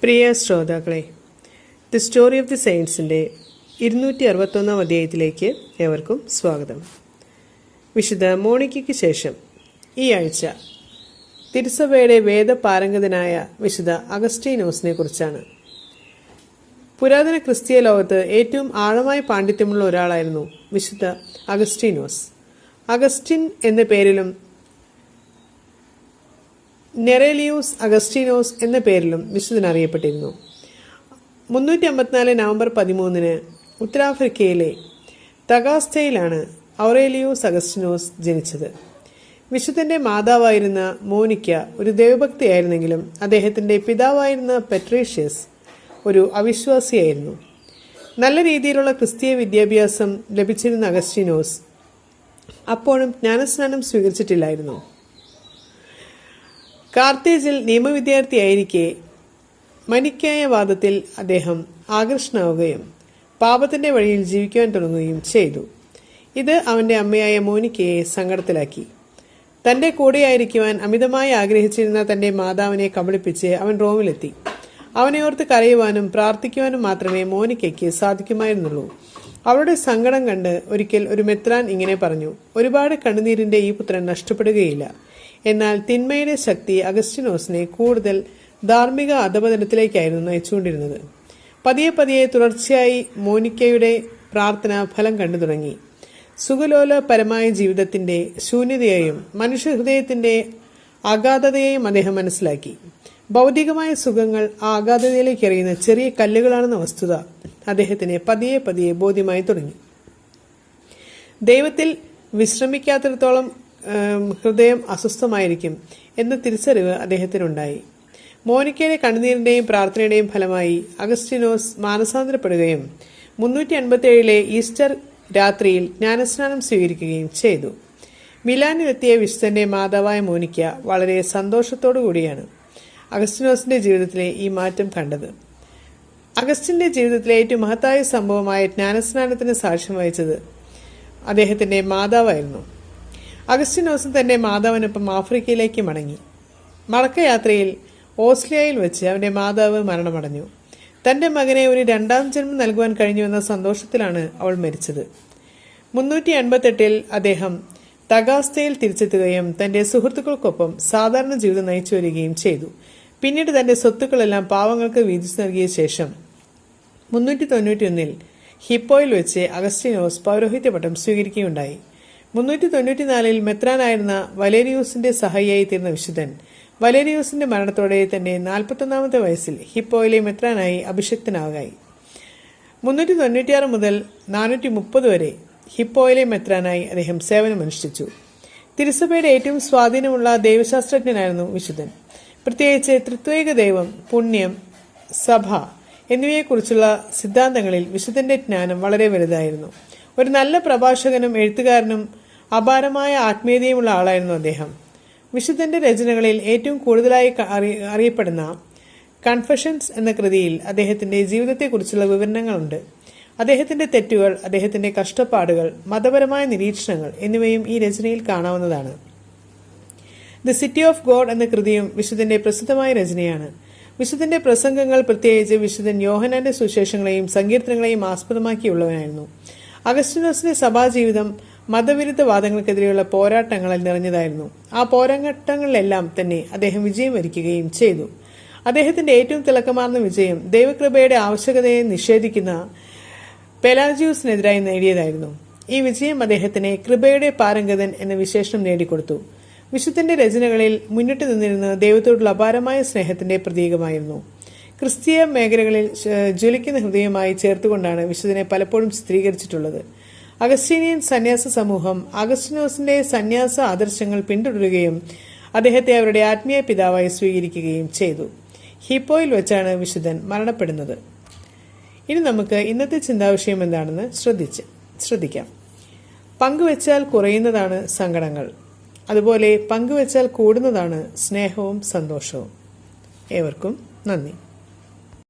പ്രിയ ശ്രോതാക്കളെ, the story of the സെയിൻസിൻ്റെ 261 അധ്യായത്തിലേക്ക് ഏവർക്കും സ്വാഗതം. വിശുദ്ധ മോണിക്കയ്ക്ക് ശേഷം ഈ ആഴ്ച തിരുസഭയുടെ വേദപാരംഗതനായ വിശുദ്ധ അഗസ്റ്റീനോസിനെ കുറിച്ചാണ്. പുരാതന ക്രിസ്തീയ ലോകത്ത് ഏറ്റവും ആഴമായ പാണ്ഡിത്യമുള്ള ഒരാളായിരുന്നു വിശുദ്ധ അഗസ്റ്റീനോസ്. അഗസ്റ്റിൻ എന്ന പേരിലും നെറേലിയൂസ് അഗസ്റ്റീനോസ് എന്ന പേരിലും വിശുദ്ധൻ അറിയപ്പെട്ടിരുന്നു. 354 നവംബർ 13 ഉത്തരാഫ്രിക്കയിലെ തഗാസ്തയിലാണ് ഔറേലിയൂസ് അഗസ്റ്റീനോസ് ജനിച്ചത്. വിശുദ്ധന്റെ മാതാവായിരുന്ന മോനിക്ക ഒരു ദൈവഭക്തിയായിരുന്നെങ്കിലും അദ്ദേഹത്തിന്റെ പിതാവായിരുന്ന പെട്രീഷ്യസ് ഒരു അവിശ്വാസിയായിരുന്നു. നല്ല രീതിയിലുള്ള ക്രിസ്തീയ വിദ്യാഭ്യാസം ലഭിച്ചിരുന്ന അഗസ്റ്റീനോസ് അപ്പോഴും ജ്ഞാനസ്നാനം സ്വീകരിച്ചിട്ടില്ലായിരുന്നു. കാർത്തേജിൽ നിയമവിദ്യാർത്ഥിയായിരിക്കെ മനിക്കായ വാദത്തിൽ അദ്ദേഹം ആകർഷണമാവുകയും പാപത്തിന്റെ വഴിയിൽ ജീവിക്കുവാൻ തുടങ്ങുകയും ചെയ്തു. ഇത് അവന്റെ അമ്മയായ മോനിക്കയെ സങ്കടത്തിലാക്കി. തന്റെ കൂടെയായിരിക്കുവാൻ അമിതമായി ആഗ്രഹിച്ചിരുന്ന തന്റെ മാതാവിനെ കബളിപ്പിച്ച് അവൻ റോമിലെത്തി. അവനെ ഓർത്ത് കരയുവാനും പ്രാർത്ഥിക്കുവാനും മാത്രമേ മോനിക്കയ്ക്ക് സാധിക്കുമായിരുന്നുള്ളൂ. അവളുടെ സങ്കടം കണ്ട് ഒരിക്കൽ ഒരു മെത്രാൻ ഇങ്ങനെ പറഞ്ഞു: ഒരുപാട് കണ്ണുനീരിന്റെ ഈ പുത്രൻ നഷ്ടപ്പെടുകയില്ല. എന്നാൽ തിന്മയുടെ ശക്തി അഗസ്റ്റീനോസിനെ കൂടുതൽ ധാർമ്മിക അധപതനത്തിലേക്കായിരുന്നു നയിച്ചുകൊണ്ടിരുന്നത്. പതിയെ പതിയെ തുടർച്ചയായി മോനിക്കയുടെ പ്രാർത്ഥന ഫലം കണ്ടു തുടങ്ങി. സുഖലോലപരമായ ജീവിതത്തിന്റെ ശൂന്യതയെയും മനുഷ്യഹൃദയത്തിന്റെ അഗാധതയെയും അദ്ദേഹം മനസ്സിലാക്കി. ഭൗതികമായ സുഖങ്ങൾ ആ അഗാധതയിലേക്ക് എറിയുന്ന ചെറിയ കല്ലുകളാണെന്ന വസ്തുത അദ്ദേഹത്തിന് പതിയെ പതിയെ ബോധ്യമായി തുടങ്ങി. ദൈവത്തിൽ വിശ്രമിക്കാത്തിടത്തോളം ഹൃദയം അസ്വസ്ഥമായിരിക്കും എന്ന തിരിച്ചറിവ് അദ്ദേഹത്തിനുണ്ടായി. മോനിക്കയുടെ കണ്ണുനീരിന്റെയും പ്രാർത്ഥനയുടെയും ഫലമായി അഗസ്റ്റീനോസ് മാനസാന്തരപ്പെടുകയും 357 ഈസ്റ്റർ രാത്രിയിൽ ജ്ഞാനസ്നാനം സ്വീകരിക്കുകയും ചെയ്തു. മിലാനിലെത്തിയ വിശുദ്ധന്റെ മാതാവായ മോനിക്ക വളരെ സന്തോഷത്തോടു കൂടിയാണ് അഗസ്റ്റീനോസിന്റെ ജീവിതത്തിലെ ഈ മാറ്റം കണ്ടത്. അഗസ്റ്റിന്റെ ജീവിതത്തിലെ ഏറ്റവും മഹത്തായ സംഭവമായ ജ്ഞാനസ്നാനത്തിന് സാക്ഷ്യം വഹിച്ചത് അദ്ദേഹത്തിന്റെ മാതാവായിരുന്നു. അഗസ്റ്റീനോസും തന്റെ മാതാവിനൊപ്പം ആഫ്രിക്കയിലേക്ക് മടങ്ങി. മടക്കയാത്രയിൽ ഓസ്ട്രിയയിൽ വെച്ച് അവന്റെ മാതാവ് മരണമടഞ്ഞു. തന്റെ മകനെ ഒരു രണ്ടാം ജന്മം നൽകുവാൻ കഴിഞ്ഞുവെന്ന സന്തോഷത്തിലാണ് അവൾ മരിച്ചത്. 388 അദ്ദേഹം തഗാസ്തയിൽ തിരിച്ചെത്തുകയും തന്റെ സുഹൃത്തുക്കൾക്കൊപ്പം സാധാരണ ജീവിതം നയിച്ചു വരികയും ചെയ്തു. പിന്നീട് തന്റെ സ്വത്തുക്കളെല്ലാം പാവങ്ങൾക്ക് വീതിച്ചു നൽകിയ ശേഷം 391 ഹിപ്പോയിൽ വെച്ച് അഗസ്റ്റീനോസ് പൗരോഹിത്യ പട്ടം സ്വീകരിക്കുകയുണ്ടായി. 394 മെത്രാനായിരുന്ന വലേരിയൂസിന്റെ സഹായിയായി തീർന്ന വിശുദ്ധൻ വലേരിയൂസിന്റെ മരണത്തോടെ തന്റെ 41 വയസ്സിൽ ഹിപ്പോയിലെ മെത്രാനായി അഭിഷിക്തനാവുകയായി. 396 മുതൽ 430 വരെ ഹിപ്പോയിലെ മെത്രാനായി അദ്ദേഹം സേവനമനുഷ്ഠിച്ചു. തിരുസഭയുടെ ഏറ്റവും സ്വാധീനമുള്ള ദൈവശാസ്ത്രജ്ഞനായിരുന്നു വിശുദ്ധൻ. പ്രത്യേകിച്ച് ത്രിത്വൈക ദൈവം, പുണ്യം, സഭ എന്നിവയെക്കുറിച്ചുള്ള സിദ്ധാന്തങ്ങളിൽ വിശുദ്ധന്റെ ജ്ഞാനം വളരെ വലുതായിരുന്നു. ഒരു നല്ല പ്രഭാഷകനും എഴുത്തുകാരനും അപാരമായ ആത്മീയതയുമുള്ള ആളായിരുന്നു അദ്ദേഹം. വിശുദ്ധന്റെ രചനകളിൽ ഏറ്റവും കൂടുതലായി അറിയപ്പെടുന്ന കൺഫെഷൻസ് എന്ന കൃതിയിൽ അദ്ദേഹത്തിന്റെ ജീവിതത്തെക്കുറിച്ചുള്ള വിവരണങ്ങളുണ്ട്. അദ്ദേഹത്തിന്റെ തെറ്റുകൾ, അദ്ദേഹത്തിന്റെ കഷ്ടപ്പാടുകൾ, മതപരമായ നിരീക്ഷണങ്ങൾ എന്നിവയും ഈ രചനയിൽ കാണാവുന്നതാണ്. ദി സിറ്റി ഓഫ് ഗോഡ് എന്ന കൃതിയും വിശുദ്ധന്റെ പ്രസിദ്ധമായ രചനയാണ്. വിശുദ്ധന്റെ പ്രസംഗങ്ങൾ, പ്രത്യേകിച്ച് വിശുദ്ധൻ യോഹന്നാന്റെ സുവിശേഷങ്ങളെയും സങ്കീർത്തനങ്ങളെയും ആസ്പദമാക്കിയുള്ളവനായിരുന്നു. അഗസ്റ്റീനോസിന്റെ സഭാജീവിതം മതവിരുദ്ധ വാദങ്ങൾക്കെതിരെയുള്ള പോരാട്ടങ്ങളിൽ നിറഞ്ഞതായിരുന്നു. ആ പോരാട്ടങ്ങളിലെല്ലാം തന്നെ അദ്ദേഹം വിജയം വരിക്കുകയും ചെയ്തു. അദ്ദേഹത്തിന്റെ ഏറ്റവും തിളക്കമാർന്ന വിജയം ദൈവകൃപയുടെ ആവശ്യകതയെ നിഷേധിക്കുന്ന പെലാജിയൂസിനെതിരായി നേടിയതായിരുന്നു. ഈ വിജയം അദ്ദേഹത്തിന് കൃപയുടെ പാരംഗതൻ എന്ന വിശേഷണം നേടിക്കൊടുത്തു. വിശുദ്ധന്റെ രചനകളിൽ മുന്നിട്ട് നിന്നിരുന്ന ദൈവത്തോടുള്ള അപാരമായ സ്നേഹത്തിന്റെ പ്രതീകമായിരുന്നു. ക്രിസ്തീയ മേഖലകളിൽ ജ്വലിക്കുന്ന ഹൃദയമായി ചേർത്തുകൊണ്ടാണ് വിശുദ്ധനെ പലപ്പോഴും ചിത്രീകരിച്ചിട്ടുള്ളത്. അഗസ്റ്റീനിയൻ സന്യാസ സമൂഹം അഗസ്റ്റീനോസിന്റെ സന്യാസ ആദർശങ്ങൾ പിന്തുടരുകയും അദ്ദേഹത്തെ അവരുടെ ആത്മീയ പിതാവായി സ്വീകരിക്കുകയും ചെയ്തു. ഹിപ്പോയിൽ വെച്ചാണ് വിശുദ്ധൻ മരണപ്പെടുന്നത്. ഇനി നമുക്ക് ഇന്നത്തെ ചിന്താവിഷയം എന്താണെന്ന് ശ്രദ്ധിക്കാം. പങ്കുവെച്ചാൽ കുറയുന്നതാണ് സങ്കടങ്ങൾ, അതുപോലെ പങ്കുവെച്ചാൽ കൂടുന്നതാണ് സ്നേഹവും സന്തോഷവും. ഏവർക്കും നന്ദി.